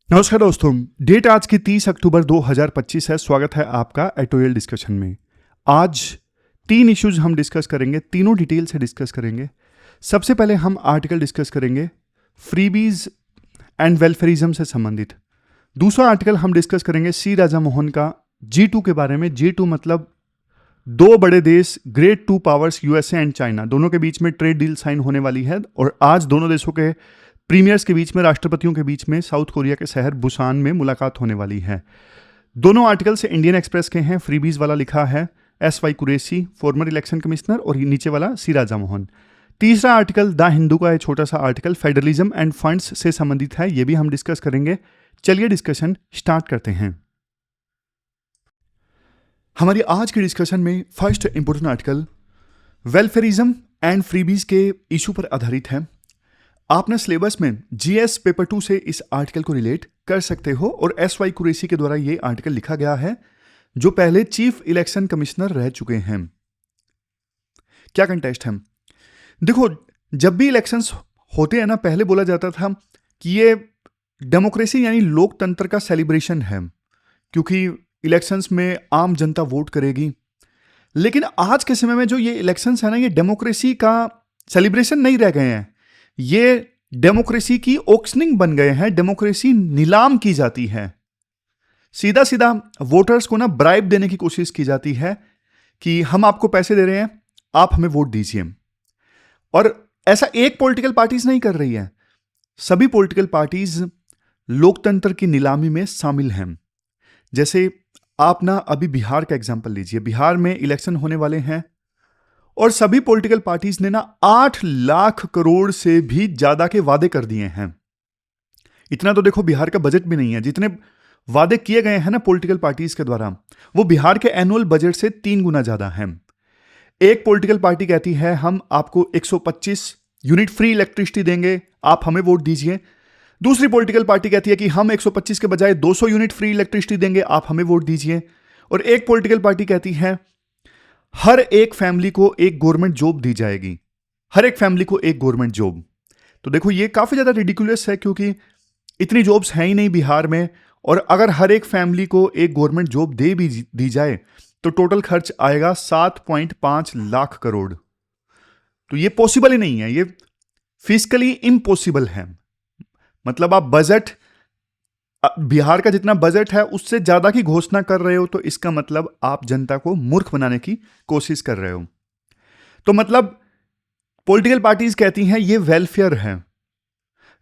नमस्कार दोस्तों। डेट आज की 30 अक्टूबर 2025 है। स्वागत है आपका एटोरियल डिस्कशन में। आज तीन इश्यूज हम डिस्कस करेंगे, तीनों डिटेल से डिस्कस करेंगे। सबसे पहले हम आर्टिकल डिस्कस करेंगे फ्रीबीज एंड वेलफेरिज्म से संबंधित। दूसरा आर्टिकल हम डिस्कस करेंगे सी राजा मोहन का G2 के बारे में। G2 मतलब दो बड़े देश, great two powers USA and China, दोनों के बीच में ट्रेड डील साइन होने वाली है और आज दोनों देशों के प्रीमियर्स के बीच में, राष्ट्रपतियों के बीच में साउथ कोरिया के शहर बुसान में मुलाकात होने वाली है। दोनों आर्टिकल से इंडियन एक्सप्रेस के हैं। फ्रीबीज वाला लिखा है SY Qureshi, farmer election commissioner, और नीचे वाला सी राजा मोहन। तीसरा आर्टिकल द हिंदू का है, छोटा सा आर्टिकल, फेडरलिज्म एंड फंड्स से संबंधित है। ये भी हम डिस्कस करेंगे। चलिए डिस्कशन स्टार्ट करते हैं। हमारी आज की डिस्कशन में first important article welfarism and freebies के इशू पर आधारित है। आपने सिलेबस में GS पेपर 2 से इस आर्टिकल को रिलेट कर सकते हो और SY कुरैशी के द्वारा ये आर्टिकल लिखा गया है, जो पहले चीफ इलेक्शन कमिश्नर रह चुके हैं। क्या कंटेस्ट है? देखो, जब भी इलेक्शंस होते हैं ना, पहले बोला जाता था कि ये डेमोक्रेसी यानी लोकतंत्र का सेलिब्रेशन है, क्योंकि इलेक्शंस में आम जनता वोट करेगी। लेकिन आज के समय में जो ये इलेक्शंस है ना, ये डेमोक्रेसी का सेलिब्रेशन नहीं रह गए हैं। ये डेमोक्रेसी की ऑक्शनिंग बन गए हैं। डेमोक्रेसी नीलाम की जाती है। सीधा सीधा वोटर्स को ना ब्राइब देने की कोशिश की जाती है कि हम आपको पैसे दे रहे हैं, आप हमें वोट दीजिए। और ऐसा एक पॉलिटिकल पार्टीज नहीं कर रही है, सभी पॉलिटिकल पार्टीज लोकतंत्र की नीलामी में शामिल हैं। जैसे आप ना अभी बिहार का एग्जांपल लीजिए। बिहार में इलेक्शन होने वाले हैं और सभी पॉलिटिकल पार्टीज ने ना 8 लाख करोड़ से भी ज्यादा के वादे कर दिए हैं। इतना तो देखो बिहार का बजट भी नहीं है। जितने वादे किए गए हैं ना पॉलिटिकल पार्टीज के द्वारा, वो बिहार के एनुअल बजट से 3 गुना ज्यादा है। एक पॉलिटिकल पार्टी कहती है हम आपको 125 यूनिट फ्री इलेक्ट्रिसिटी देंगे, आप हमें वोट दीजिए। दूसरी पॉलिटिकल पार्टी कहती है कि हम 125 के बजाय 200 यूनिट फ्री इलेक्ट्रिसिटी देंगे, आप हमें वोट दीजिए। और एक पॉलिटिकल पार्टी कहती है हर एक फैमिली को एक गवर्नमेंट जॉब दी जाएगी, हर एक फैमिली को एक गवर्नमेंट जॉब। तो देखो ये काफी ज्यादा रिडिकुलस है, क्योंकि इतनी जॉब्स हैं ही नहीं बिहार में। और अगर हर एक फैमिली को एक गवर्नमेंट जॉब दे भी दी जाए तो टोटल खर्च आएगा 7.5 लाख करोड़। तो ये पॉसिबल ही नहीं है, ये फिजिकली इम्पॉसिबल है। मतलब आप बजट, बिहार का जितना बजट है उससे ज्यादा की घोषणा कर रहे हो, तो इसका मतलब आप जनता को मूर्ख बनाने की कोशिश कर रहे हो। तो मतलब पॉलिटिकल पार्टीज कहती हैं ये वेलफेयर है,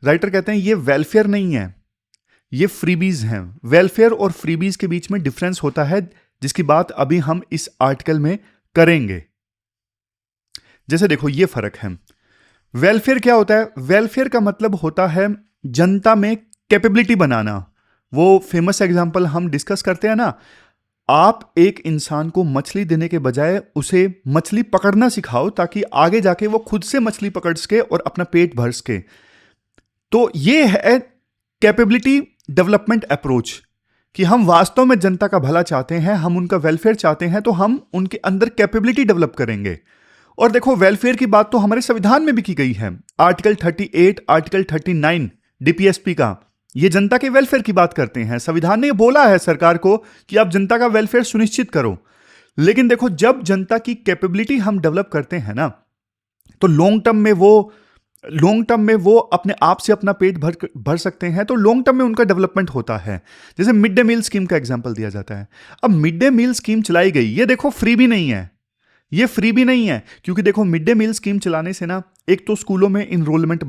राइटर कहते हैं ये वेलफेयर नहीं है, ये फ्रीबीज हैं। वेलफेयर और फ्रीबीज के बीच में डिफरेंस होता है, जिसकी बात अभी हम इस आर्टिकल में करेंगे। जैसे देखो ये फर्क है। वेलफेयर क्या होता है? वेलफेयर का मतलब होता है जनता में कैपेबिलिटी बनाना। वो फेमस एग्जांपल हम डिस्कस करते हैं ना, आप एक इंसान को मछली देने के बजाय उसे मछली पकड़ना सिखाओ, ताकि आगे जाके वो खुद से मछली पकड़ सके और अपना पेट भर सके। तो ये है कैपेबिलिटी डेवलपमेंट अप्रोच, कि हम वास्तव में जनता का भला चाहते हैं, हम उनका वेलफेयर चाहते हैं, तो हम उनके अंदर कैपेबिलिटी डेवलप करेंगे। और देखो वेलफेयर की बात तो हमारे संविधान में भी की गई है। आर्टिकल 38, आर्टिकल 39 DPSP का, ये जनता के वेलफेयर की बात करते हैं। संविधान ने बोला है सरकार को कि आप जनता का वेलफेयर सुनिश्चित करो। लेकिन देखो, जब जनता की कैपेबिलिटी हम डेवलप करते हैं ना, तो लॉन्ग टर्म में वो अपने आप से अपना पेट भर सकते हैं, तो लॉन्ग टर्म में उनका डेवलपमेंट होता है। जैसे मिड डे मील स्कीम का एग्जांपल दिया जाता है। अब मिड डे मील स्कीम चलाई गई, ये देखो फ्री भी नहीं है, ये फ्री भी नहीं है, क्योंकि देखो मिड डे मील स्कीम चलाने से ना, एक तो स्कूलों में इनरोलमेंट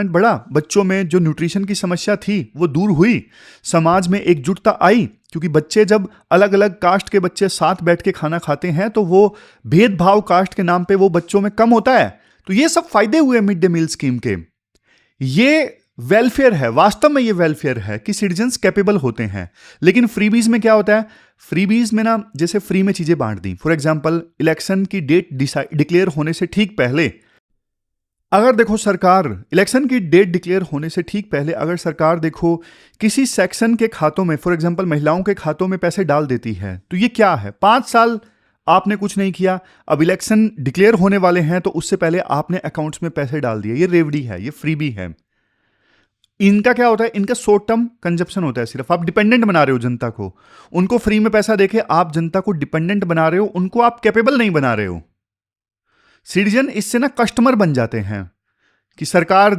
बढ़ा, बच्चों में जो न्यूट्रिशन की समस्या थी वो दूर हुई, समाज में एकजुटता आई, क्योंकि बच्चे जब अलग अलग कास्ट के बच्चे साथ बैठ के खाना खाते हैं तो वो भेदभाव कास्ट के नाम पे वो बच्चों में कम होता है। तो ये सब फायदे हुए मिड डे मील स्कीम के। ये वेलफेयर है, वास्तव में ये वेलफेयर है कि सिटीजन्स कैपेबल होते हैं। लेकिन फ्रीबीज में क्या होता है? फ्रीबीज में ना, जैसे फ्री में चीजें बांट दी। फॉर एग्जांपल, इलेक्शन की डेट डिक्लेयर होने से ठीक पहले, अगर देखो सरकार इलेक्शन की डेट डिक्लेयर होने से ठीक पहले अगर सरकार देखो किसी सेक्शन के खातों में, फॉर एग्जांपल महिलाओं के खातों में पैसे डाल देती है, तो ये क्या है? 5 साल आपने कुछ नहीं किया, अब इलेक्शन डिक्लेयर होने वाले हैं तो उससे पहले आपने अकाउंट्स में पैसे डाल दिए। ये रेवड़ी है, ये फ्रीबी है। इनका क्या होता है, इनका शॉर्ट टर्म कंजप्शन होता है, सिर्फ आप डिपेंडेंट बना रहे हो जनता को। उनको फ्री में पैसा देके आप जनता को डिपेंडेंट बना रहे हो, उनको आप कैपेबल नहीं बना रहे हो। सिटीजन इससे ना कस्टमर बन जाते हैं कि सरकार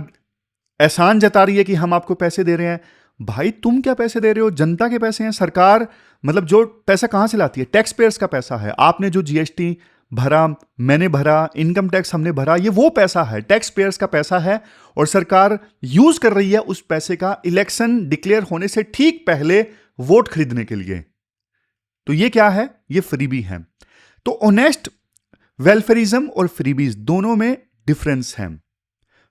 एहसान जता रही है कि हम आपको पैसे दे रहे हैं। भाई तुम क्या पैसे दे रहे हो, जनता के पैसे हैं। सरकार मतलब जो पैसा कहां से लाती है, टैक्स पेयर्स का पैसा है। आपने जो जीएसटी भरा, मैंने भरा, इनकम टैक्स हमने भरा, ये वो पैसा है, टैक्स पेयर्स का पैसा है। और सरकार यूज कर रही है उस पैसे का इलेक्शन डिक्लेयर होने से ठीक पहले वोट खरीदने के लिए। तो ये क्या है, ये फ्रीबी है। तो ऑनेस्ट वेलफेयरिज्म और फ्रीबीज दोनों में डिफरेंस है।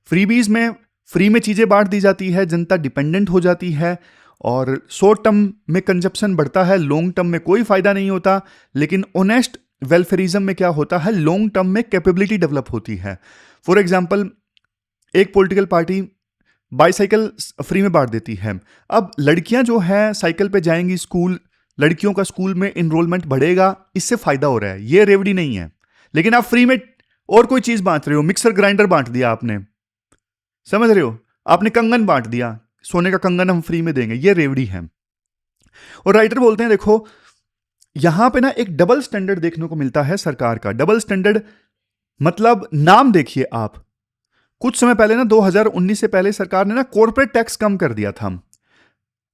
फ्रीबीज में फ्री में चीजें बांट दी जाती है, जनता डिपेंडेंट हो जाती है और शॉर्ट टर्म में कंजप्शन बढ़ता है, लॉन्ग टर्म में कोई फायदा नहीं होता। लेकिन ऑनेस्ट वेलफेयरिज्म में क्या होता है, लॉन्ग टर्म में कैपेबिलिटी डेवलप होती है। फॉर एग्जाम्पल, एक पॉलिटिकल पार्टी बाईसाइकिल फ्री में बांट देती है। अब लड़कियां जो है साइकिल पे जाएंगी स्कूल, लड़कियों का स्कूल में इनरोलमेंट बढ़ेगा, इससे फायदा हो रहा है, ये रेवड़ी नहीं है। लेकिन आप फ्री में और कोई चीज बांट रहे हो, मिक्सर ग्राइंडर बांट दिया आपने, समझ रहे हो, आपने कंगन बांट दिया, सोने का कंगन हम फ्री में देंगे, ये रेवड़ी है। और राइटर बोलते हैं देखो यहां पे ना एक डबल स्टैंडर्ड देखने को मिलता है सरकार का। डबल स्टैंडर्ड मतलब नाम देखिए आप, कुछ समय पहले ना 2019 से पहले सरकार ने ना कॉर्पोरेट टैक्स कम कर दिया था,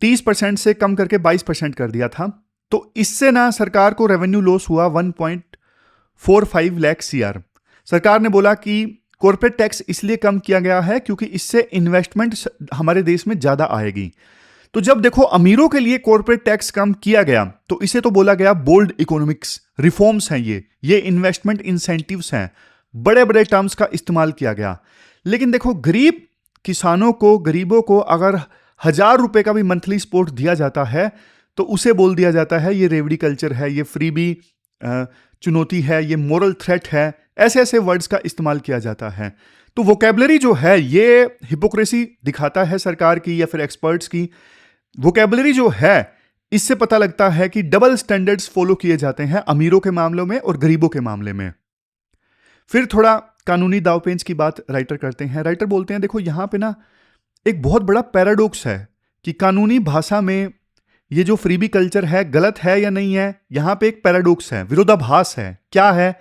30% से कम करके 22% कर दिया था। तो इससे ना सरकार को रेवेन्यू लॉस हुआ 1.45 लाख सीआर। सरकार ने बोला कि कॉर्पोरेट टैक्स इसलिए कम किया गया है क्योंकि इससे इन्वेस्टमेंट हमारे देश में ज्यादा आएगी। तो जब देखो अमीरों के लिए कॉर्पोरेट टैक्स कम किया गया तो इसे तो बोला गया बोल्ड इकोनॉमिक्स रिफॉर्म्स हैं, ये इन्वेस्टमेंट इंसेंटिव्स हैं, बड़े बड़े टर्म्स का इस्तेमाल किया गया। लेकिन देखो गरीब किसानों को, गरीबों को अगर 1000 रुपए का भी मंथली सपोर्ट दिया जाता है तो उसे बोल दिया जाता है ये रेवड़ी कल्चर है, ये फ्रीबी चुनौती है, ये मोरल थ्रेट है। ऐसे ऐसे वर्ड्स का इस्तेमाल किया जाता है। तो वोकैबुलरी जो है ये हिपोक्रेसी दिखाता है सरकार की या फिर एक्सपर्ट्स की। वोकैबुलरी जो है इससे पता लगता है कि डबल स्टैंडर्ड्स फॉलो किए जाते हैं अमीरों के मामलों में और गरीबों के मामले में। फिर थोड़ा कानूनी दावपेंच की बात राइटर करते हैं। राइटर बोलते हैं देखो यहां पे ना एक बहुत बड़ा पैराडॉक्स है कि कानूनी भाषा में ये जो फ्रीबी कल्चर है गलत है या नहीं है, यहां पे एक पैराडॉक्स है, विरोधाभास है। क्या है,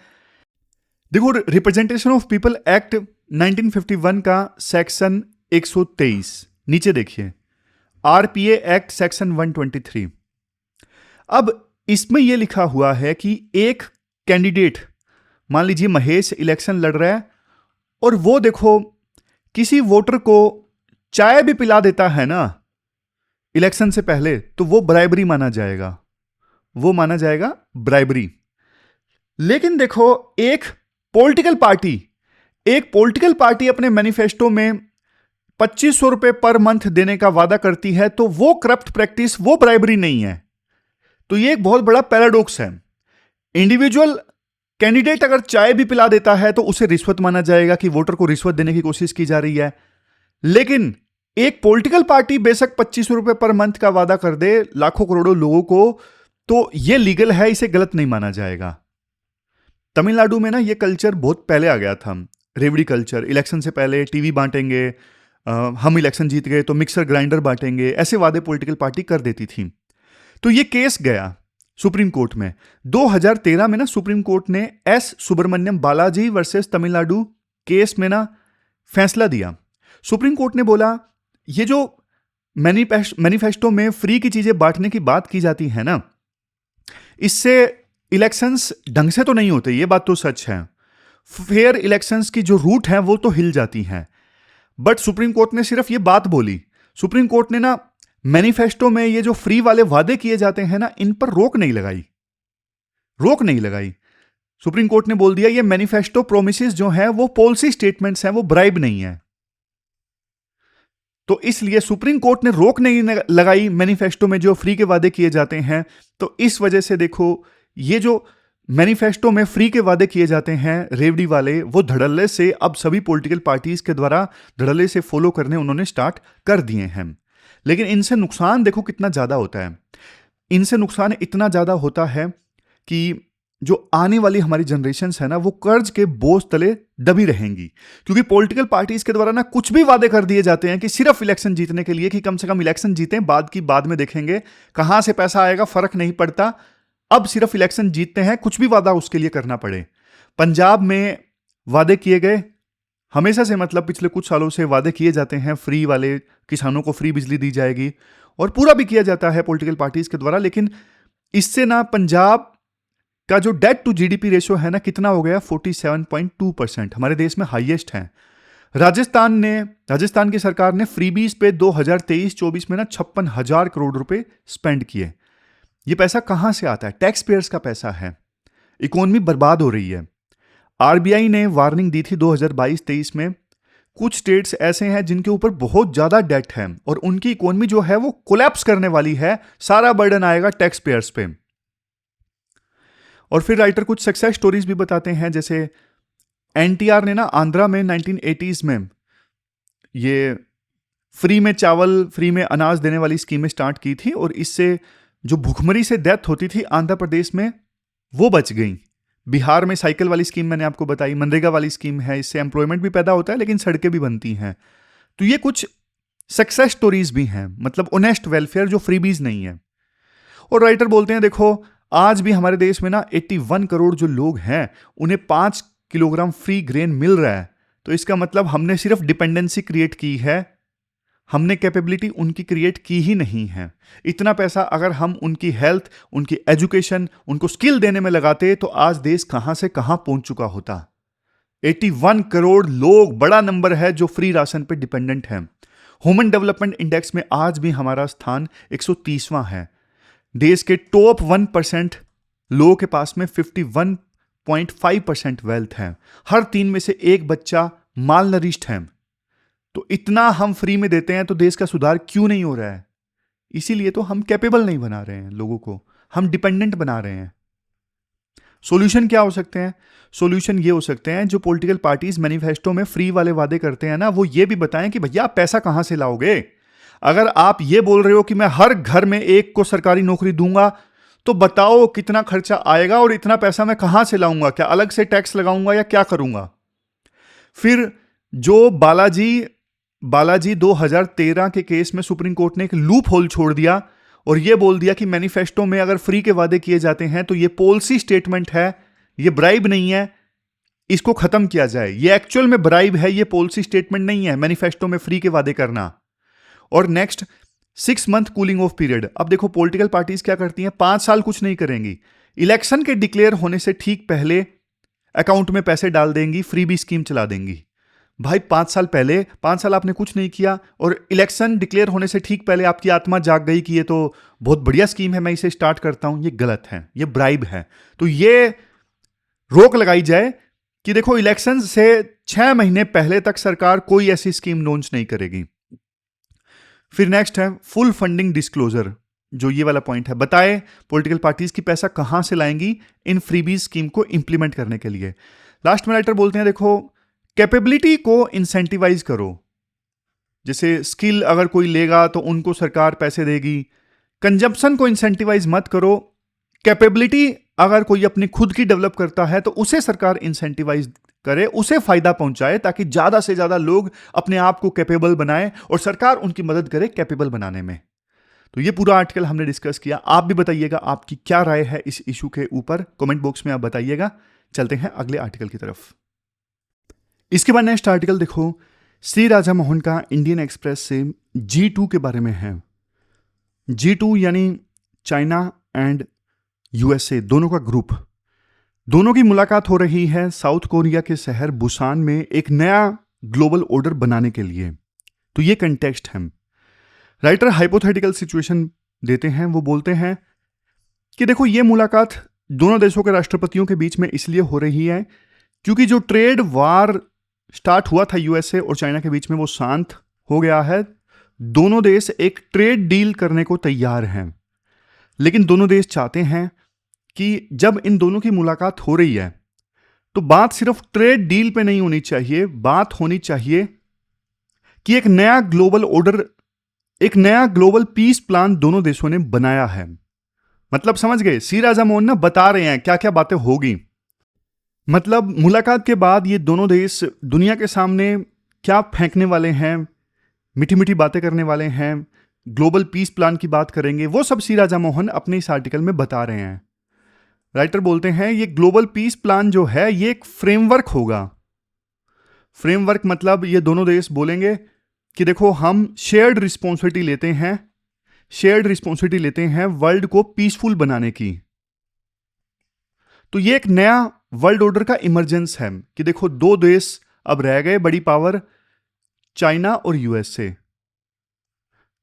देखो रिप्रेजेंटेशन ऑफ पीपल एक्ट 1951 का सेक्शन 123 नीचे देखिए, आरपीए एक्ट सेक्शन 123। अब इसमें यह लिखा हुआ है कि एक कैंडिडेट, मान लीजिए महेश इलेक्शन लड़ रहा है और वो देखो किसी वोटर को चाय भी पिला देता है ना इलेक्शन से पहले, तो वो ब्राइबरी माना जाएगा, वो माना जाएगा ब्राइबरी। लेकिन देखो एक पॉलिटिकल पार्टी अपने मैनिफेस्टो में 2500 रुपए पर मंथ देने का वादा करती है, तो वो करप्ट प्रैक्टिस, वो ब्राइबरी नहीं है। तो ये एक बहुत बड़ा पैराडॉक्स है। इंडिविजुअल कैंडिडेट अगर चाय भी पिला देता है तो उसे रिश्वत माना जाएगा कि वोटर को रिश्वत देने की कोशिश की जा रही है। लेकिन एक पॉलिटिकल पार्टी बेशक 2500 रुपए पर मंथ का वादा कर दे लाखों करोड़ों लोगों को, तो यह लीगल है, इसे गलत नहीं माना जाएगा। तमिलनाडु में ना यह कल्चर बहुत पहले आ गया था, रेवड़ी कल्चर। इलेक्शन से पहले टीवी बांटेंगे, हम इलेक्शन जीत गए तो मिक्सर ग्राइंडर बांटेंगे, ऐसे वादे पॉलिटिकल पार्टी कर देती थी। तो यह केस गया सुप्रीम कोर्ट में 2013 में ना। सुप्रीम कोर्ट ने S Subramaniam Balaji versus Tamil Nadu case में ना फैसला दिया। सुप्रीम कोर्ट ने बोला ये जो मैनिफेस्टो में फ्री की चीजें बांटने की बात की जाती है ना, इससे इलेक्शंस ढंग से तो नहीं होते, ये बात तो सच है। फेयर इलेक्शंस की जो रूट है वो तो हिल जाती हैं। बट सुप्रीम कोर्ट ने सिर्फ ये बात बोली। सुप्रीम कोर्ट ने ना मैनिफेस्टो में ये जो फ्री वाले वादे किए जाते हैं ना, इन पर रोक नहीं लगाई। सुप्रीम कोर्ट ने बोल दिया ये मैनिफेस्टो प्रोमिसेस जो है वो पॉलिसी स्टेटमेंट्स हैं, वो ब्राइब नहीं है। तो इसलिए सुप्रीम कोर्ट ने रोक नहीं लगाई मैनिफेस्टो में जो फ्री के वादे किए जाते हैं। तो इस वजह से देखो ये जो मैनिफेस्टो में फ्री के वादे किए जाते हैं रेवड़ी वाले, वो धड़ल्ले से अब सभी पॉलिटिकल पार्टीज के द्वारा धड़ल्ले से फॉलो करने उन्होंने स्टार्ट कर दिए हैं। लेकिन इनसे नुकसान देखो कितना ज्यादा होता है। इनसे नुकसान इतना ज्यादा होता है कि जो आने वाली हमारी जनरेशन्स है ना, वो कर्ज के बोझ तले दबी रहेंगी, क्योंकि पॉलिटिकल पार्टीज के द्वारा ना कुछ भी वादे कर दिए जाते हैं कि सिर्फ इलेक्शन जीतने के लिए, कि कम से कम इलेक्शन जीतें, बाद में देखेंगे कहां से पैसा आएगा, फर्क नहीं पड़ता, अब सिर्फ इलेक्शन जीतते हैं, कुछ भी वादा उसके लिए करना पड़े। पंजाब में वादे किए गए हमेशा से, मतलब पिछले कुछ सालों से वादे किए जाते हैं, फ्री वाले, किसानों को फ्री बिजली दी जाएगी, और पूरा भी किया जाता है पॉलिटिकल पार्टीज के द्वारा। लेकिन इससे ना पंजाब का जो डेट टू जीडीपी रेशियो है ना, कितना हो गया, 47.2%, हमारे देश में हाईएस्ट है। राजस्थान की सरकार ने फ्रीबीज पे 2023-24 में ना 56,000 करोड़ रुपए स्पेंड किए। ये पैसा कहां से आता है? टैक्स पेयर्स का पैसा है। इकोनॉमी बर्बाद हो रही है। आरबीआई ने वार्निंग दी थी 2022-23 में, कुछ स्टेट्स ऐसे हैं जिनके ऊपर बहुत ज्यादा डेट है और उनकी इकोनॉमी जो है वो कोलैप्स करने वाली है, सारा बर्डन आएगा टैक्स पेयर्स पे। और फिर राइटर कुछ सक्सेस स्टोरीज भी बताते हैं, जैसे एनटीआर ने ना आंध्रा में 1980s में ये फ्री में चावल, फ्री में अनाज देने वाली स्कीमें स्टार्ट की थी, और इससे जो भुखमरी से डेथ होती थी आंध्र प्रदेश में, वो बच गई। बिहार में साइकिल वाली स्कीम मैंने आपको बताई, मनरेगा वाली स्कीम है, इससे एम्प्लॉयमेंट भी पैदा होता है, लेकिन सड़कें भी बनती हैं। तो ये कुछ सक्सेस स्टोरीज भी हैं, मतलब ऑनेस्ट वेलफेयर जो फ्रीबीज नहीं है। और राइटर बोलते हैं, देखो आज भी हमारे देश में ना 81 करोड़ जो लोग हैं, उन्हें 5 किलोग्राम फ्री ग्रेन मिल रहा है। तो इसका मतलब हमने सिर्फ डिपेंडेंसी क्रिएट की है, हमने कैपेबिलिटी उनकी क्रिएट की ही नहीं है। इतना पैसा अगर हम उनकी हेल्थ, उनकी एजुकेशन, उनको स्किल देने में लगाते तो आज देश कहां से कहां पहुंच चुका होता। 81 करोड़ लोग, बड़ा नंबर है जो फ्री राशन पे डिपेंडेंट है। ह्यूमन डेवलपमेंट इंडेक्स में आज भी हमारा स्थान 130वां है। देश के टॉप 1% लोगों के पास में 51.5% वेल्थ है। हर 3 में से एक बच्चा माल नरिश्ड है। तो इतना हम फ्री में देते हैं तो देश का सुधार क्यों नहीं हो रहा है? इसीलिए तो हम कैपेबल नहीं बना रहे हैं लोगों को, हम डिपेंडेंट बना रहे हैं। सॉल्यूशन क्या हो सकते हैं? सॉल्यूशन ये हो सकते हैं, जो पॉलिटिकल पार्टीज मैनिफेस्टो में फ्री वाले वादे करते हैं ना, वो ये भी बताएं कि भैया आप पैसा कहां से लाओगे। अगर आप ये बोल रहे हो कि मैं हर घर में एक को सरकारी नौकरी दूंगा, तो बताओ कितना खर्चा आएगा और इतना पैसा मैं कहां से लाऊंगा? क्या अलग से टैक्स लगाऊंगा या क्या करूंगा? फिर जो बालाजी 2013 के केस में सुप्रीम कोर्ट ने एक लूप होल छोड़ दिया और यह बोल दिया कि मैनिफेस्टो में अगर फ्री के वादे किए जाते हैं तो यह पॉलिसी स्टेटमेंट है, यह ब्राइब नहीं है, इसको खत्म किया जाए। यह एक्चुअल में ब्राइब है, यह पॉलिसी स्टेटमेंट नहीं है मैनिफेस्टो में फ्री के वादे करना। और next 6 month cooling of period. अब देखो पॉलिटिकल पार्टीज क्या करती हैं, 5 साल कुछ नहीं करेंगी, इलेक्शन के डिक्लेयर होने से ठीक पहले अकाउंट में पैसे डाल देंगी, फ्री भी स्कीम चला देंगी। भाई 5 साल पहले, 5 साल आपने कुछ नहीं किया और इलेक्शन डिक्लेयर होने से ठीक पहले आपकी आत्मा जाग गई कि ये तो बहुत बढ़िया स्कीम है, मैं इसे स्टार्ट करता हूं। ये गलत है, ये ब्राइब है। तो ये रोक लगाई जाए कि देखो इलेक्शन से 6 महीने पहले तक सरकार कोई ऐसी स्कीम लॉन्च नहीं करेगी। फिर नेक्स्ट है फुल फंडिंग डिस्क्लोजर, जो ये वाला पॉइंट है। बताए पॉलिटिकल पार्टीज की पैसा कहां से लाएंगी इन फ्रीबीज स्कीम को इंप्लीमेंट करने के लिए। लास्ट में राइटर बोलते हैं, देखो कैपेबिलिटी को इंसेंटिवाइज करो। जैसे स्किल अगर कोई लेगा तो उनको सरकार पैसे देगी। कंजम्पशन को इंसेंटिवाइज मत करो। कैपेबिलिटी अगर कोई अपनी खुद की डेवलप करता है तो उसे सरकार इंसेंटिवाइज करे, उसे फायदा पहुंचाए, ताकि ज्यादा से ज्यादा लोग अपने आप को कैपेबल बनाए और सरकार उनकी मदद करे कैपेबल बनाने में। तो ये पूरा आर्टिकल हमने डिस्कस किया। आप भी बताइएगा आपकी क्या राय है इस इशू के ऊपर, कमेंट बॉक्स में आप बताइएगा। चलते हैं अगले आर्टिकल की तरफ। इसके बाद नेक्स्ट आर्टिकल देखो, श्री राजा मोहन का इंडियन एक्सप्रेस से G2 के बारे में है। G2 यानी चाइना एंड यूएसए दोनों का ग्रुप, दोनों की मुलाकात हो रही है साउथ कोरिया के शहर बुसान में एक नया ग्लोबल ऑर्डर बनाने के लिए। तो ये कंटेक्स्ट है। राइटर हाइपोथेटिकल सिचुएशन देते हैं, वो बोलते हैं कि देखो ये मुलाकात दोनों देशों के राष्ट्रपतियों के बीच में इसलिए हो रही है क्योंकि जो ट्रेड वार स्टार्ट हुआ था यूएसए और चाइना के बीच में, वो शांत हो गया है। दोनों देश एक ट्रेड डील करने को तैयार हैं, लेकिन दोनों देश चाहते हैं कि जब इन दोनों की मुलाकात हो रही है तो बात सिर्फ ट्रेड डील पे नहीं होनी चाहिए, बात होनी चाहिए कि एक नया ग्लोबल ऑर्डर, एक नया ग्लोबल पीस प्लान दोनों देशों ने बनाया है। मतलब समझ गए, सी राजा मोहन ना बता रहे हैं क्या क्या बातें होगी। मतलब मुलाकात के बाद ये दोनों देश दुनिया के सामने क्या फेंकने वाले हैं, मीठी मीठी बातें करने वाले हैं, ग्लोबल पीस प्लान की बात करेंगे, वो सब सी राजा मोहन अपने इस आर्टिकल में बता रहे हैं। राइटर बोलते हैं ये ग्लोबल पीस प्लान जो है ये एक फ्रेमवर्क होगा। फ्रेमवर्क मतलब ये दोनों देश बोलेंगे कि देखो हम शेयर्ड रिस्पॉन्सिबिलिटी लेते हैं वर्ल्ड को पीसफुल बनाने की। तो ये एक नया वर्ल्ड ऑर्डर का इमरजेंस है कि देखो दो देश अब रह गए, बड़ी पावर चाइना और यूएसए।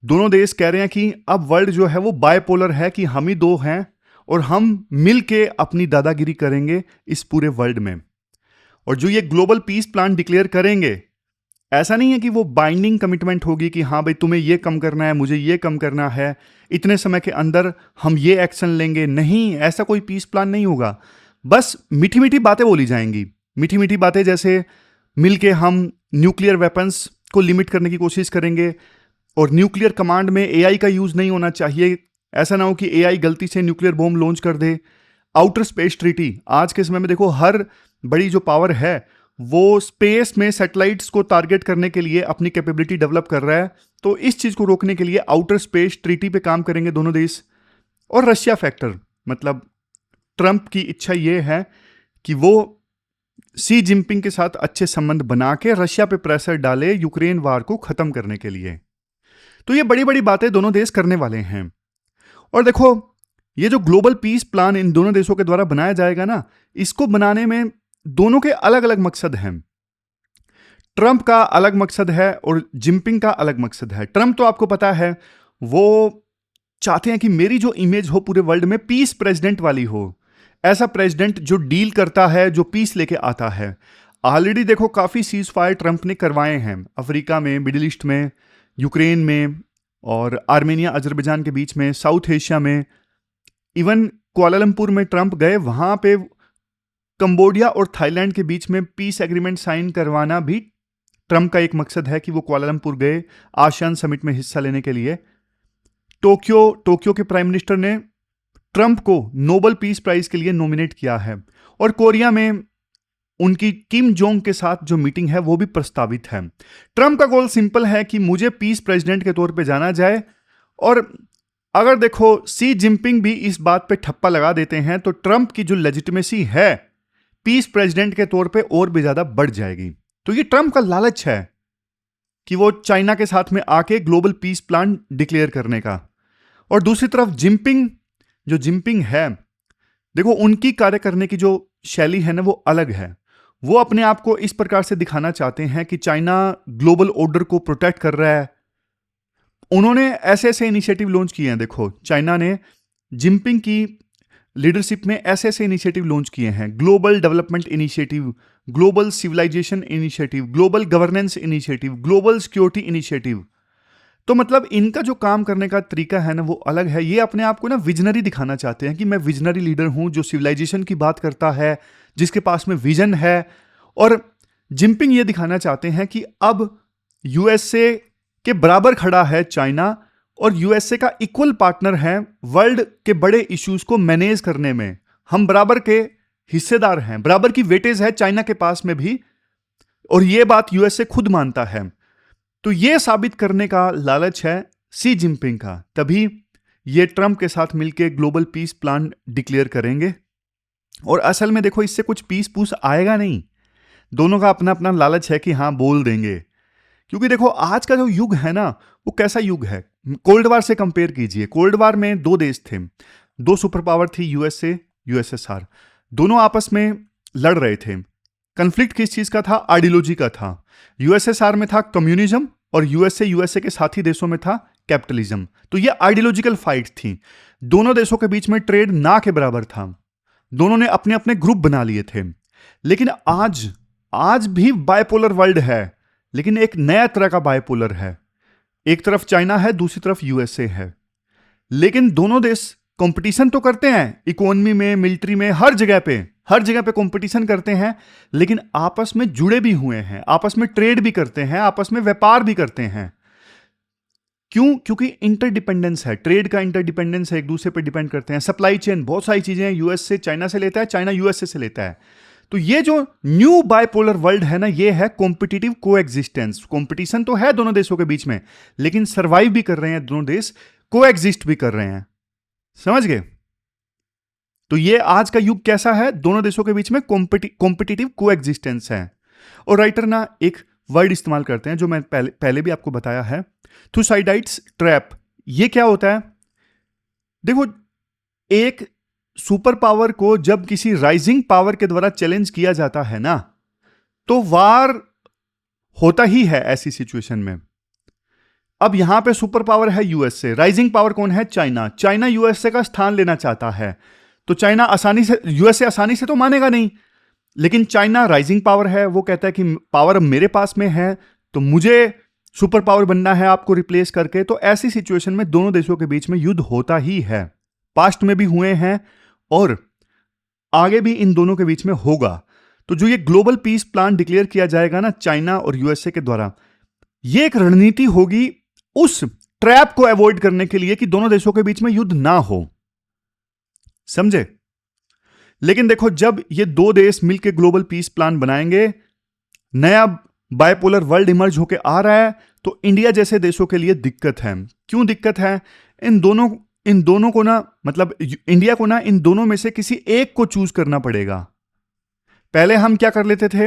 दोनों देश कह रहे हैं कि अब वर्ल्ड जो है वो बायपोलर है, कि हम ही दो हैं और हम मिल के अपनी दादागिरी करेंगे इस पूरे वर्ल्ड में। और जो ये ग्लोबल पीस प्लान डिक्लेयर करेंगे, ऐसा नहीं है कि वो बाइंडिंग कमिटमेंट होगी कि हाँ भाई तुम्हें ये कम करना है, मुझे ये कम करना है, इतने समय के अंदर हम ये एक्शन लेंगे। नहीं, ऐसा कोई पीस प्लान नहीं होगा। बस मीठी मीठी बातें बोली जाएंगी, मीठी मीठी बातें, जैसे मिलके हम न्यूक्लियर वेपन्स को लिमिट करने की कोशिश करेंगे और न्यूक्लियर कमांड में एआई का यूज नहीं होना चाहिए। ऐसा ना हो कि एआई गलती से न्यूक्लियर बॉम्ब लॉन्च कर दे। आउटर स्पेस ट्रीटी, आज के समय में देखो हर बड़ी जो पावर है वो स्पेस में सैटेलाइट्स को टारगेट करने के लिए अपनी कैपेबिलिटी डेवलप कर रहा है। तो इस चीज को रोकने के लिए आउटर स्पेस ट्रीटी पे काम करेंगे दोनों देश। और रशिया फैक्टर, मतलब ट्रंप की इच्छा ये है कि वो सी जिनपिंग के साथ अच्छे संबंध बना के रशिया पे प्रेशर डाले यूक्रेन वार को खत्म करने के लिए। तो ये बड़ी बड़ी बातें दोनों देश करने वाले हैं। और देखो ये जो ग्लोबल पीस प्लान इन दोनों देशों के द्वारा बनाया जाएगा ना, इसको बनाने में दोनों के अलग अलग मकसद हैं। ट्रंप का अलग मकसद है और जिनपिंग का अलग मकसद है। ट्रंप तो आपको पता है वो चाहते हैं कि मेरी जो इमेज हो पूरे वर्ल्ड में पीस प्रेसिडेंट वाली हो, ऐसा प्रेसिडेंट जो डील करता है, जो पीस लेके आता है। ऑलरेडी देखो काफी सीज फायर ट्रंप ने करवाए हैं, अफ्रीका में, मिडिल ईस्ट में, यूक्रेन में और आर्मेनिया अजरबैजान के बीच में, साउथ एशिया में। इवन कुआलालंपुर में ट्रंप गए, वहां पे कंबोडिया और थाईलैंड के बीच में पीस एग्रीमेंट साइन करवाना भी ट्रंप का एक मकसद है कि वो कुआलालंपुर गए आसियान समिट में हिस्सा लेने के लिए। टोक्यो के प्राइम मिनिस्टर ने ट्रंप को नोबेल पीस प्राइज के लिए नॉमिनेट किया है। और कोरिया में उनकी किम जोंग के साथ जो मीटिंग है वो भी प्रस्तावित है। ट्रंप का गोल सिंपल है कि मुझे पीस प्रेसिडेंट के तौर पे जाना जाए। और अगर देखो सी जिनपिंग भी इस बात पे ठप्पा लगा देते हैं तो ट्रंप की जो लेजिटिमेसी है पीस प्रेसिडेंट के तौर पे और भी ज्यादा बढ़ जाएगी। तो ये ट्रंप का लालच है कि वो चाइना के साथ में आके ग्लोबल पीस प्लान डिक्लेयर करने का। और दूसरी तरफ जिनपिंग है, देखो उनकी कार्य करने की जो शैली है ना वो अलग है। वो अपने आप को इस प्रकार से दिखाना चाहते हैं कि चाइना ग्लोबल ऑर्डर को प्रोटेक्ट कर रहा है। उन्होंने ऐसे ऐसे इनिशिएटिव लॉन्च किए हैं। देखो चाइना ने जिनपिंग की लीडरशिप में ऐसे ऐसे इनिशिएटिव लॉन्च किए हैं, global development initiative, global civilisation initiative, global governance initiative, global security initiative. तो मतलब इनका जो काम करने का तरीका है ना वो अलग है। ये अपने आप को ना विजनरी दिखाना चाहते हैं कि मैं विजनरी लीडर हूं जो सिविलाइजेशन की बात करता है, जिसके पास में विजन है। और जिनपिंग ये दिखाना चाहते हैं कि अब यूएसए के बराबर खड़ा है चाइना और यूएसए का इक्वल पार्टनर है वर्ल्ड के बड़े इश्यूज को मैनेज करने में। हम बराबर के हिस्सेदार हैं, बराबर की वेटेज है चाइना के पास में भी, और यह बात यूएसए खुद मानता है। तो यह साबित करने का लालच है सी जिनपिंग का, तभी ये ट्रंप के साथ मिलकर ग्लोबल पीस प्लान डिक्लेयर करेंगे। और असल में देखो इससे कुछ पीस पूस आएगा नहीं, दोनों का अपना अपना लालच है कि हाँ बोल देंगे। क्योंकि देखो आज का जो युग है ना वो कैसा युग है, कोल्ड वार से कंपेयर कीजिए। कोल्ड वार में दो देश थे, दो सुपर पावर थी, यूएसए यूएसएसआर, दोनों आपस में लड़ रहे थे। कन्फ्लिक्ट किस चीज का था? आइडियोलॉजी का था। यूएसएसआर में था कम्युनिज्म और यूएसए के साथी देशों में था कैपिटलिज्म। तो ये आइडियोलॉजिकल फाइट थी। दोनों देशों के बीच में ट्रेड ना के बराबर था, दोनों ने अपने अपने ग्रुप बना लिए थे। लेकिन आज भी बायपोलर वर्ल्ड है, लेकिन एक नया तरह का बायपोलर है। एक तरफ चाइना है, दूसरी तरफ यूएसए है। लेकिन दोनों देश कंपटीशन तो करते हैं, इकोनॉमी में, मिलिट्री में, हर जगह पे कंपटीशन करते हैं, लेकिन आपस में जुड़े भी हुए हैं, आपस में ट्रेड भी करते हैं, आपस में व्यापार भी करते हैं। क्यों? क्योंकि इंटरडिपेंडेंस है, ट्रेड का इंटरडिपेंडेंस है, एक दूसरे पर डिपेंड करते हैं। सप्लाई चेन, बहुत सारी चीजें हैं, यूएस से चाइना से लेता है, चाइना यूएसए से लेता है। तो ये जो न्यू बाइपोलर वर्ल्ड है ना, ये है कॉम्पिटिटिव कोएग्जिस्टेंस। कॉम्पिटिशन तो है दोनों देशों के बीच में, लेकिन सर्वाइव भी कर रहे हैं दोनों देश, कोएग्जिस्ट भी कर रहे हैं। समझ गए? तो ये आज का युग कैसा है? दोनों देशों के बीच में कॉम्पिटिटिव कोएग्जिस्टेंस है। और राइटर ना एक वर्ड इस्तेमाल करते हैं जो मैं पहले भी आपको बताया है, थुसाइडाइट्स ट्रैप। ये क्या होता है? देखो, एक सुपर पावर को जब किसी राइजिंग पावर के द्वारा चैलेंज किया जाता है ना, तो वार होता ही है ऐसी सिचुएशन में। अब यहां पे सुपर पावर है यूएसए, राइजिंग पावर कौन है? चाइना। चाइना यूएसए का स्थान लेना चाहता है, तो चाइना आसानी से, यूएसए आसानी से तो मानेगा नहीं, लेकिन चाइना राइजिंग पावर है, वो कहता है कि पावर अब मेरे पास में है, तो मुझे सुपर पावर बनना है आपको रिप्लेस करके। तो ऐसी सिचुएशन में दोनों देशों के बीच में युद्ध होता ही है, पास्ट में भी हुए हैं और आगे भी इन दोनों के बीच में होगा। तो जो ये ग्लोबल पीस प्लान डिक्लेयर किया जाएगा ना चाइना और यूएसए के द्वारा, ये एक रणनीति होगी उस ट्रैप को अवॉइड करने के लिए कि दोनों देशों के बीच में युद्ध ना हो। समझे? लेकिन देखो, जब ये दो देश मिलकर ग्लोबल पीस प्लान बनाएंगे, नया बाइपोलर वर्ल्ड इमर्ज होकर आ रहा है, तो इंडिया जैसे देशों के लिए दिक्कत है। क्यों दिक्कत है? इन दोनों को ना, मतलब इंडिया को ना, इन दोनों में से किसी एक को चूज करना पड़ेगा। पहले हम क्या कर लेते थे,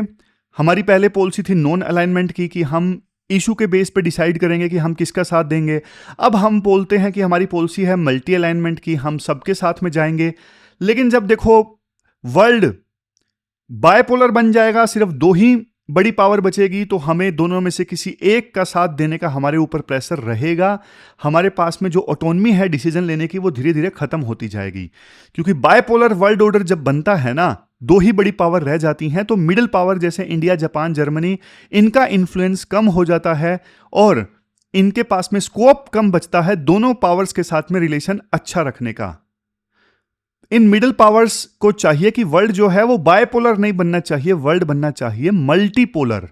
हमारी पहले पॉलिसी थी नॉन अलाइनमेंट की, कि हम इशू के बेस पे डिसाइड करेंगे कि हम किसका साथ देंगे। अब हम बोलते हैं कि हमारी पॉलिसी है मल्टी अलाइनमेंट की, हम सबके साथ में जाएंगे। लेकिन जब देखो वर्ल्ड बाइपोलर बन जाएगा, सिर्फ दो ही बड़ी पावर बचेगी, तो हमें दोनों में से किसी एक का साथ देने का हमारे ऊपर प्रेशर रहेगा। हमारे पास में जो ऑटोनमी है डिसीजन लेने की, वो धीरे धीरे खत्म होती जाएगी। क्योंकि बाइपोलर वर्ल्ड ऑर्डर जब बनता है ना, दो ही बड़ी पावर रह जाती हैं, तो मिडिल पावर जैसे इंडिया, जापान, जर्मनी, इनका इन्फ्लुएंस कम हो जाता है और इनके पास में स्कोप कम बचता है दोनों पावर्स के साथ में रिलेशन अच्छा रखने का। इन मिडिल पावर्स को चाहिए कि वर्ल्ड जो है वो बायपोलर नहीं बनना चाहिए, वर्ल्ड बनना चाहिए मल्टीपोलर,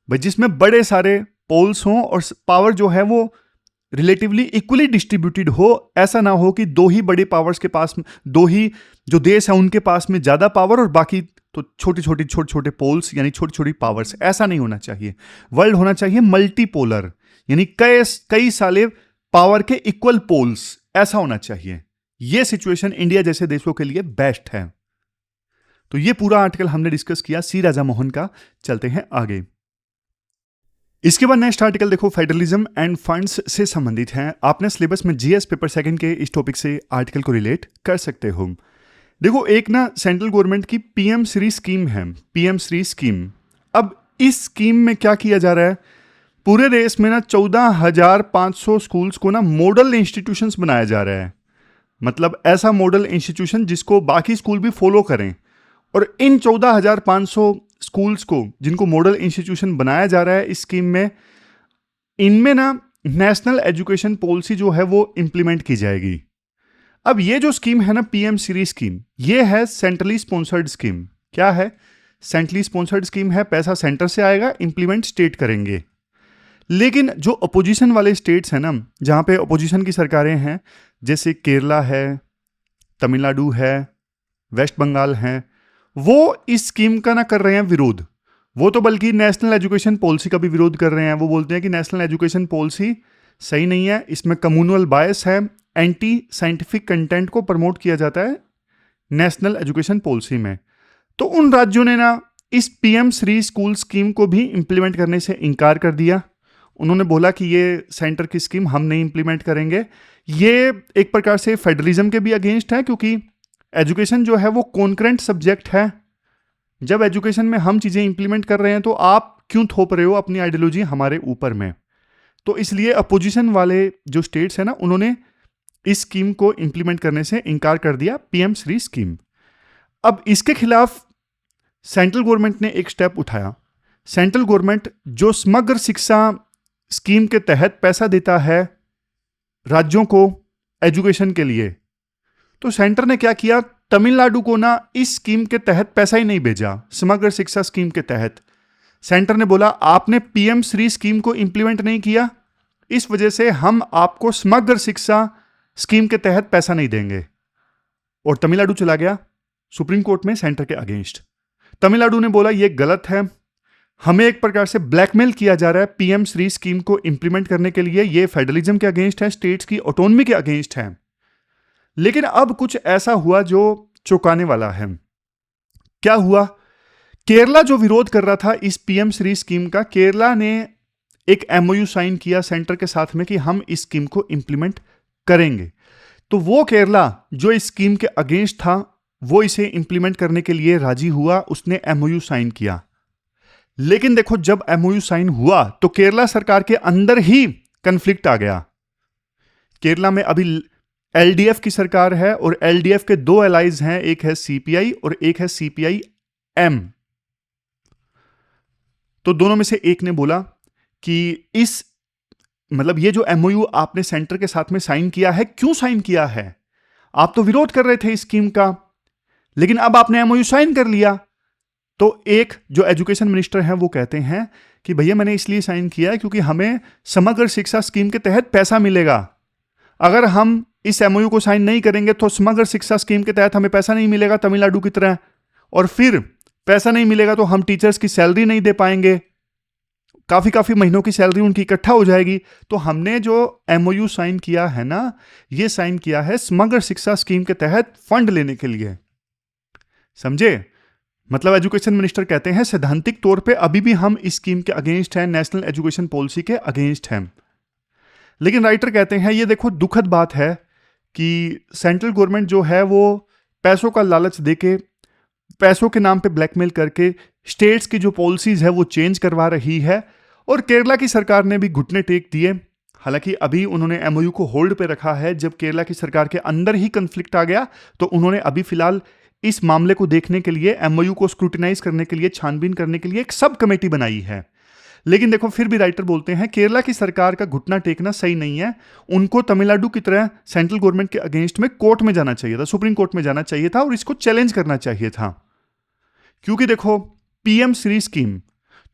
जिसमें बड़े सारे पोल्स हों और पावर जो है वो रिलेटिवली इक्वली डिस्ट्रीब्यूटेड हो। ऐसा ना हो कि दो ही बड़े पावर्स के पास, दो ही जो देश है उनके पास में ज्यादा पावर और बाकी तो छोटे छोटे पोल्स, यानी छोटी छोटी पावर्स। ऐसा नहीं होना चाहिए। वर्ल्ड होना चाहिए मल्टीपोलर, यानी कई सारे पावर के इक्वल पोल्स, ऐसा होना चाहिए। यह सिचुएशन इंडिया जैसे देशों के लिए बेस्ट है। तो यह पूरा आर्टिकल हमने डिस्कस किया सी राजा मोहन का। चलते हैं आगे। इसके बाद नेक्स्ट आर्टिकल देखो, फेडरलिज्म एंड फंड्स से संबंधित है। आपने सिलेबस में जीएस पेपर सेकंड के इस टॉपिक से आर्टिकल को रिलेट कर सकते हो। देखो, एक ना सेंट्रल गवर्नमेंट की पीएम श्री स्कीम है, पीएम श्री स्कीम। अब इस स्कीम में क्या किया जा रहा है, पूरे देश में ना 14,500 स्कूल्स को ना मॉडल इंस्टीट्यूशंस बनाया जा रहा है। मतलब ऐसा मॉडल इंस्टीट्यूशन जिसको बाकी स्कूल भी फॉलो करें। और इन 14,500 स्कूल्स को जिनको मॉडल इंस्टीट्यूशन बनाया जा रहा है इस स्कीम में, इनमें ना नेशनल एजुकेशन पॉलिसी जो है वो इंप्लीमेंट की जाएगी। अब ये जो स्कीम है ना पीएम श्री स्कीम, ये है सेंट्रली स्पॉन्सर्ड स्कीम। क्या है? सेंट्रली स्पॉन्सर्ड स्कीम है, पैसा सेंटर से आएगा, इंप्लीमेंट स्टेट करेंगे। लेकिन जो अपोजिशन वाले स्टेट्स हैं ना, जहां पे अपोजिशन की सरकारें हैं, जैसे केरला है, तमिलनाडु है, वेस्ट बंगाल है, वो इस स्कीम का ना कर रहे हैं विरोध। वो तो बल्कि नेशनल एजुकेशन पॉलिसी का भी विरोध कर रहे हैं। वो बोलते हैं कि नेशनल एजुकेशन पॉलिसी सही नहीं है, इसमें कम्युनल बायस है, एंटी साइंटिफिक कंटेंट को प्रमोट किया जाता है नेशनल एजुकेशन पॉलिसी में। तो उन राज्यों ने ना इस पीएम श्री स्कूल स्कीम को भी इंप्लीमेंट करने से इनकार कर दिया। उन्होंने बोला कि ये सेंटर की स्कीम हम नहीं इंप्लीमेंट करेंगे। ये एक प्रकार से फेडरलिज्म के भी अगेंस्ट है, क्योंकि एजुकेशन जो है वो कॉन्करेंट सब्जेक्ट है। जब एजुकेशन में हम चीज़ें इंप्लीमेंट कर रहे हैं तो आप क्यों थोप रहे हो अपनी आइडियोलॉजी हमारे ऊपर में। तो इसलिए अपोजिशन वाले जो स्टेट्स हैं ना, उन्होंने इस स्कीम को इंप्लीमेंट करने से इनकार कर दिया, पीएम श्री स्कीम। अब इसके खिलाफ सेंट्रल गवर्नमेंट ने एक स्टेप उठाया। सेंट्रल गवर्नमेंट जो समग्र शिक्षा स्कीम के तहत पैसा देता है राज्यों को एजुकेशन के लिए, तो सेंटर ने क्या किया, तमिलनाडु को ना इस स्कीम के तहत पैसा ही नहीं भेजा। समग्र शिक्षा स्कीम के तहत सेंटर ने बोला आपने पीएम श्री स्कीम को इंप्लीमेंट नहीं किया, इस वजह से हम आपको समग्र शिक्षा स्कीम के तहत पैसा नहीं देंगे। और तमिलनाडु चला गया सुप्रीम कोर्ट में सेंटर के अगेंस्ट। तमिलनाडु ने बोला यह गलत है, हमें एक प्रकार से ब्लैकमेल किया जा रहा है पीएम श्री स्कीम को इंप्लीमेंट करने के लिए, यह फेडरलिज्म के अगेंस्ट है, स्टेट्स की ऑटोनॉमी के अगेंस्ट है। लेकिन अब कुछ ऐसा हुआ जो चौंकाने वाला है। क्या हुआ? केरला जो विरोध कर रहा था इस पीएम श्री स्कीम का, केरला ने एक एमओयू साइन किया सेंटर के साथ में कि हम इस स्कीम को इंप्लीमेंट करेंगे। तो वो केरला जो इस स्कीम के अगेंस्ट था वो इसे इंप्लीमेंट करने के लिए राजी हुआ, उसने एमओयू साइन किया। लेकिन देखो जब एमओयू साइन हुआ तो केरला सरकार के अंदर ही कन्फ्लिक्ट आ गया। केरला में अभी एलडीएफ की सरकार है और एलडीएफ के दो एलाइज हैं, एक है सीपीआई और एक है सीपीआई एम। तो दोनों में से एक ने बोला कि इस मतलब ये जो एमओयू आपने सेंटर के साथ में साइन किया है, क्यों साइन किया है? आप तो विरोध कर रहे थे इस स्कीम का, लेकिन अब आपने एमओयू साइन कर लिया। तो एक जो एजुकेशन मिनिस्टर हैं वो कहते हैं कि भैया मैंने इसलिए साइन किया है क्योंकि हमें समग्र शिक्षा स्कीम के तहत पैसा मिलेगा। अगर हम इस एमओयू को साइन नहीं करेंगे तो समग्र शिक्षा स्कीम के तहत हमें पैसा नहीं मिलेगा तमिलनाडु की तरह, और फिर पैसा नहीं मिलेगा तो हम टीचर्स की सैलरी नहीं दे पाएंगे, काफी महीनों की सैलरी उनकी इकट्ठा हो जाएगी। तो हमने जो एमओयू साइन किया है ना, ये साइन किया है समग्र शिक्षा स्कीम के तहत फंड लेने के लिए। समझे? मतलब एजुकेशन मिनिस्टर कहते हैं सैद्धांतिक तौर पे अभी भी हम इस स्कीम के अगेंस्ट हैं, नेशनल एजुकेशन पॉलिसी के अगेंस्ट हैं। लेकिन राइटर कहते हैं ये देखो दुखद बात है कि सेंट्रल गवर्नमेंट जो है वो पैसों का लालच देके, पैसों के नाम पे ब्लैकमेल करके स्टेट्स की जो पॉलिसीज है वो चेंज करवा रही है। और केरला की सरकार ने भी घुटने टेक दिए। हालांकि अभी उन्होंने एमओयू को होल्ड पे रखा है। जब केरला की सरकार के अंदर ही कन्फ्लिक्ट आ गया तो उन्होंने अभी फिलहाल इस मामले को देखने के लिए, एमओयू को स्क्रूटिनाइज करने के लिए, छानबीन करने के लिए एक सब कमेटी बनाई है। लेकिन देखो फिर भी राइटर बोलते हैं केरला की सरकार का घुटना टेकना सही नहीं है। उनको तमिलनाडु की तरह सेंट्रल गवर्नमेंट के अगेंस्ट में कोर्ट में जाना चाहिए था, सुप्रीम कोर्ट में जाना चाहिए था और इसको चैलेंज करना चाहिए था। क्योंकि देखो पीएम श्री स्कीम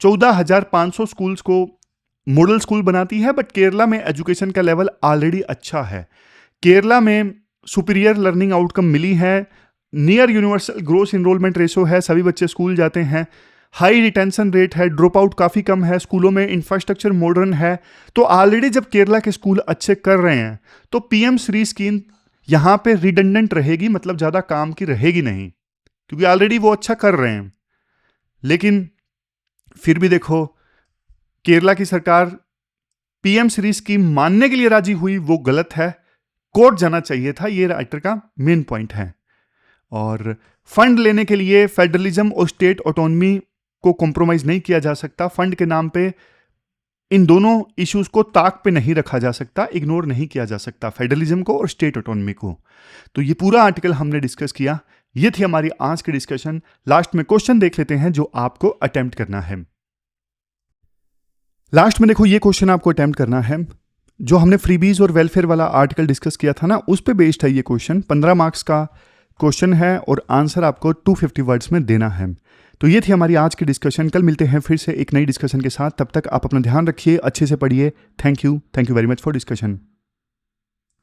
14,500 स्कूल्स को मॉडल स्कूल बनाती है, बट केरला में एजुकेशन का लेवल ऑलरेडी अच्छा है। केरला में सुपीरियर लर्निंग आउटकम मिली है, near universal gross enrolment ratio है, सभी बच्चे स्कूल जाते हैं, हाई रिटेंशन रेट है, ड्रॉप आउट काफ़ी कम है, स्कूलों में इंफ्रास्ट्रक्चर मॉडर्न है। तो ऑलरेडी जब केरला के स्कूल अच्छे कर रहे हैं तो पीएम श्री स्कीम यहाँ पे रिडंडेंट रहेगी, मतलब ज़्यादा काम की रहेगी नहीं, क्योंकि ऑलरेडी वो अच्छा कर रहे हैं। लेकिन फिर भी देखो केरला की सरकार पीएम श्री स्कीम मानने के लिए राजी हुई, वो गलत है, कोर्ट जाना चाहिए था। ये राइटर का मेन पॉइंट है। और फंड लेने के लिए फेडरलिज्म और स्टेट ऑटोनॉमी को कॉम्प्रोमाइज नहीं किया जा सकता। फंड के नाम पे इन दोनों इश्यूज को ताक पे नहीं रखा जा सकता, इग्नोर नहीं किया जा सकता, फेडरलिज्म को और स्टेट ऑटोनॉमी को। तो ये पूरा आर्टिकल हमने डिस्कस किया। ये थी हमारी आज की डिस्कशन। लास्ट में क्वेश्चन देख लेते हैं जो आपको अटेम्प्ट करना है। लास्ट में देखो ये क्वेश्चन आपको अटेम्प्ट करना है। जो हमने फ्रीबीज और वेलफेयर वाला आर्टिकल डिस्कस किया था ना, उस पे बेस्ड है ये क्वेश्चन। 15 मार्क्स का क्वेश्चन है और आंसर आपको 250 वर्ड्स में देना है। तो ये थी हमारी आज की डिस्कशन। कल मिलते हैं फिर से एक नई डिस्कशन के साथ। तब तक आप अपना ध्यान रखिए, अच्छे से पढ़िए। Thank you very much for discussion.